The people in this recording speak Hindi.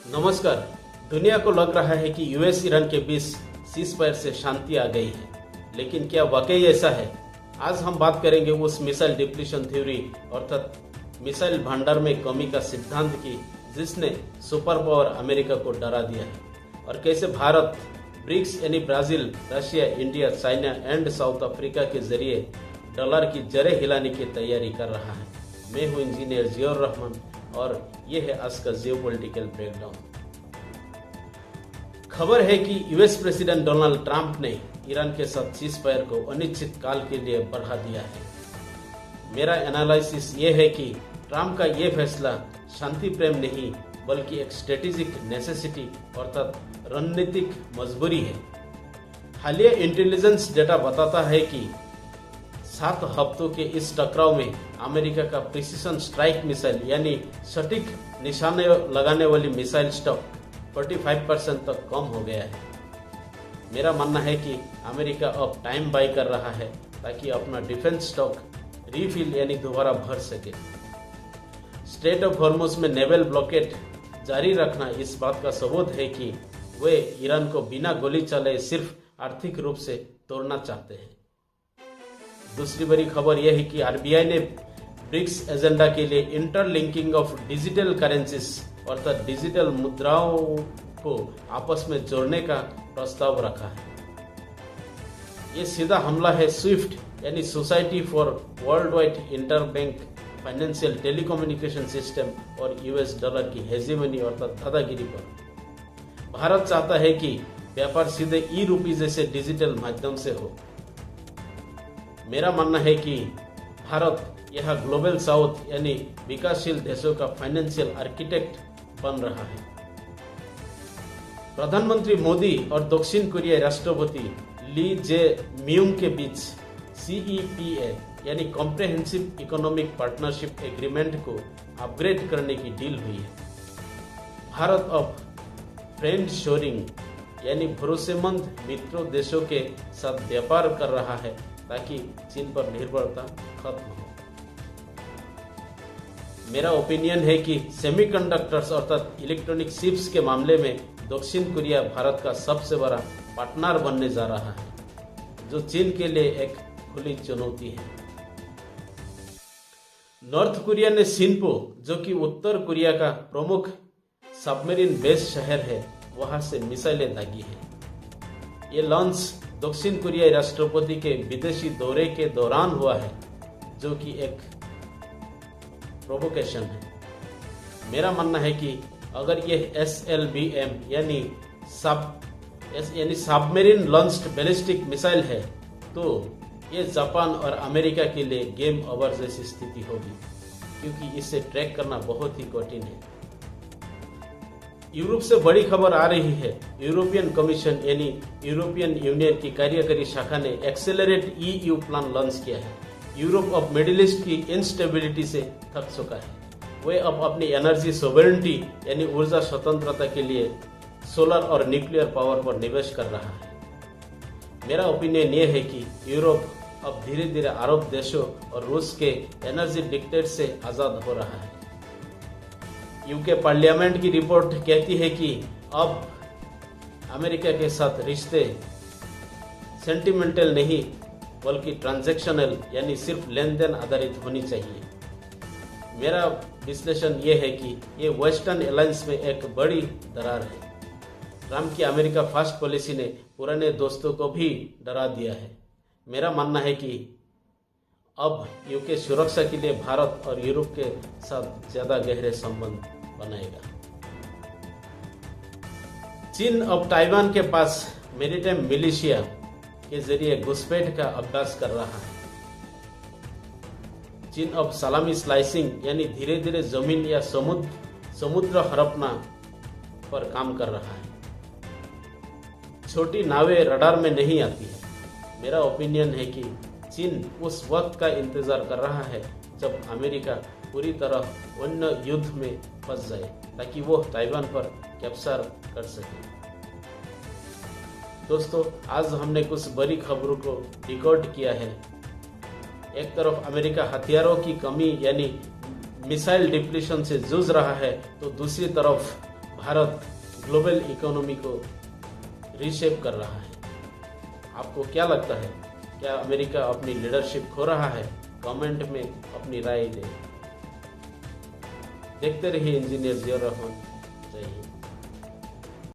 नमस्कार। दुनिया को लग रहा है कि यूएस ईरान के बीच सीज़फायर से शांति आ गई है, लेकिन क्या वाकई ऐसा है? आज हम बात करेंगे उस मिसाइल डिप्लीशन थ्योरी अर्थात मिसाइल भंडार में कमी का सिद्धांत की, जिसने सुपर पावर अमेरिका को डरा दिया है, और कैसे भारत ब्रिक्स यानी Brazil, Russia, India, China and south Africa के जरिए डॉलर की जड़ें हिलाने की तैयारी कर रहा है। मैं हूं इंजीनियर जियाउर रहमान और ये है आज का जियोपॉलिटिकल ब्रेकडाउन। खबर है कि यूएस प्रेसिडेंट डोनाल्ड ट्रंप ने ईरान के साथ सीज़फायर को अनिश्चित काल के लिए बढ़ा दिया है। मेरा एनालिसिस ये है कि ट्रंप का ये फैसला शांति प्रेम नहीं बल्कि एक स्ट्रेटेजिक नेसेसिटी अर्थात रणनीतिक मजबूरी है। हालिया इंटेलिजेंस डेटा बताता है कि 7 हफ्तों के इस टकराव में अमेरिका का प्रिसीजन स्ट्राइक मिसाइल यानी सटीक निशाने लगाने वाली मिसाइल स्टॉक 45% तक कम हो गया है। मेरा मानना है कि अमेरिका अब टाइम बाय कर रहा है ताकि अपना डिफेंस स्टॉक रीफिल यानी दोबारा भर सके। स्ट्रेट ऑफ हॉर्मुज में नेवल ब्लॉकेड जारी रखना इस बात का सबूत है कि वे ईरान को बिना गोली चलाए सिर्फ आर्थिक रूप से तोड़ना चाहते हैं। दूसरी बड़ी खबर यह है कि आरबीआई ने ब्रिक्स एजेंडा के लिए इंटरलिंकिंग ऑफ डिजिटल करेंसीज अर्थात डिजिटल मुद्राओं को आपस में जोड़ने का प्रस्ताव रखा है। ये सीधा हमला है स्विफ्ट यानी society for world wide interbank financial telecommunication system और यूएस डॉलर की हेजेमनी अर्थात दादागिरी पर। भारत चाहता है कि व्यापार सीधे ई रूपी जैसे डिजिटल माध्यम से हो। मेरा मानना है कि भारत यह ग्लोबल साउथ यानी विकासशील देशों का फाइनेंशियल आर्किटेक्ट बन रहा है। प्रधानमंत्री मोदी और दक्षिण कोरिया राष्ट्रपति ली जे म्यूंग के बीच CEPA यानी कॉम्प्रिहेंसिव इकोनॉमिक पार्टनरशिप एग्रीमेंट को अपग्रेड करने की डील हुई है। भारत अब फ्रेंड शोरिंग यानी भरोसेमंद मित्रों देशों के साथ व्यापार कर रहा है ताकि चीन पर निर्भरता खत्म हो। मेरा ओपिनियन है कि सेमीकंडक्टर्स अर्थात इलेक्ट्रॉनिक चिप्स के मामले में दक्षिण कोरिया भारत का सबसे बड़ा पार्टनर बनने जा रहा है, जो चीन के लिए एक खुली चुनौती है। नॉर्थ कोरिया ने सिनपो, जो कि उत्तर कोरिया का प्रमुख सबमरीन बेस शहर है, वहां से मिसाइलें दागी है। ये लॉन्च दक्षिण कोरियाई राष्ट्रपति के विदेशी दौरे के दौरान हुआ है, जो कि एक प्रोवोकेशन है। मेरा मानना है कि अगर यह SLBM यानी सबमरीन लॉन्च्ड बैलिस्टिक मिसाइल है तो ये जापान और अमेरिका के लिए गेम ओवर जैसी स्थिति होगी, क्योंकि इसे ट्रैक करना बहुत ही कठिन है। यूरोप से बड़ी खबर आ रही है। यूरोपियन कमीशन यानी यूरोपियन यूनियन की कार्यकारी शाखा ने एक्सेलरेट EU प्लान लॉन्च किया है। यूरोप अब मिडिल ईस्ट की इंस्टेबिलिटी से थक चुका है। वे अब अपनी एनर्जी सोवरेनिटी यानी ऊर्जा स्वतंत्रता के लिए सोलर और न्यूक्लियर पावर पर निवेश कर रहा है। मेरा ओपिनियन ये है कि यूरोप अब धीरे धीरे अरब देशों और रूस के एनर्जी डिक्टेट से आजाद हो रहा है। यूके पार्लियामेंट की रिपोर्ट कहती है कि अब अमेरिका के साथ रिश्ते सेंटिमेंटल नहीं बल्कि ट्रांजैक्शनल यानी सिर्फ लेन देन आधारित होनी चाहिए। मेरा विश्लेषण ये है कि ये वेस्टर्न अलायंस में एक बड़ी दरार है। ट्रंप की अमेरिका फर्स्ट पॉलिसी ने पुराने दोस्तों को भी डरा दिया है। मेरा मानना है कि अब यूके सुरक्षा के लिए भारत और यूरोप के साथ ज्यादा गहरे संबंध बनाएगा। चीन अब ताइवान के पास मैरीटाइम मिलिशिया के जरिए घुसपैठ का अभ्यास कर रहा है। चीन अब सलामी स्लाइसिंग यानी धीरे धीरे जमीन या समुद्र हड़पना पर काम कर रहा है। छोटी नावें रडार में नहीं आती है। मेरा ओपिनियन है कि चीन उस वक्त का इंतजार कर रहा है जब अमेरिका पूरी तरह वन्य युद्ध में फंस जाए ताकि वो ताइवान पर कैप्चर कर सके। दोस्तों, आज हमने कुछ बड़ी खबरों को रिकॉर्ड किया है। एक तरफ अमेरिका हथियारों की कमी यानी मिसाइल डिप्लीशन से जूझ रहा है, तो दूसरी तरफ भारत ग्लोबल इकोनॉमी को रीशेप कर रहा है। आपको क्या लगता है, क्या अमेरिका अपनी लीडरशिप खो रहा है? कमेंट में अपनी राय दें। देखते रहिए इंजीनियर जिया रहमान। जय हिंद।